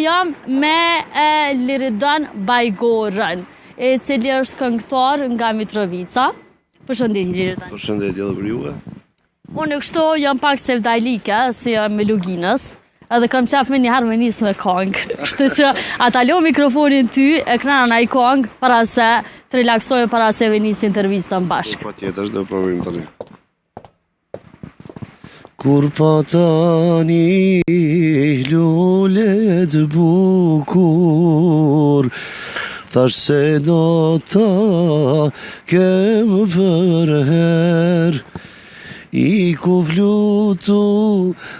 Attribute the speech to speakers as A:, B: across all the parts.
A: jam me Liridon Bajgorën, i cili është këngëtar nga Mitrovica. Përshëndetje Liridon.
B: Përshëndetje edhe për juve.
A: Unë kështu jam pak sevdajlike, si jam me Luginës, edhe kam qef me një harmonisë me kongë. Kështu që ata lo mikrofonin ty, e knana na i kongë, para se të relaksojë, para se venisi intervistën bashkë.
B: Pa tjetër, do provojmë tani. Kur pa tani lulet bukur, thash se do ta kem për her, i ku flutu,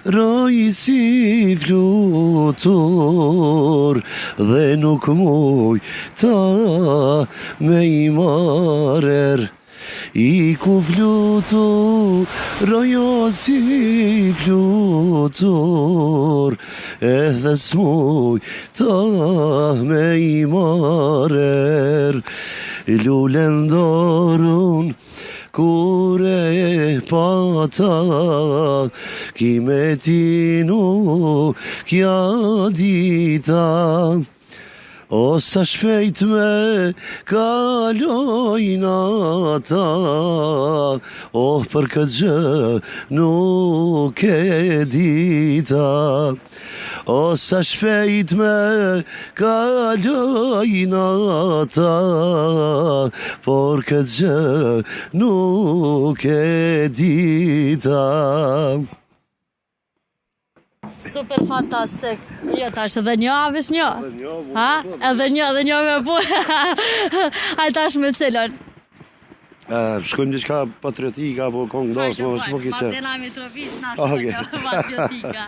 B: roj si flutur, dhe nuk muj ta me i marer. I ku flutu, rojo si flutur, edhe s'muj ta me i marer. Lulen dorun, kur e pata, ki me tinu kja dita. O sa shpejt me kalojnë ata, oh për këtë gjë nuk e dita. O sa shpejt me kalojnë ata, por këtë gjë nuk e dita.
A: Super fantastik. Jo, tash edhe një avish një. Ha? Edhe një me bu. Hajde tash me cilën.
B: Shkojmë diçka patriotika apo kongdos, më s'po kise.
A: Bazena Mitrovic, na shkojmë patriotika.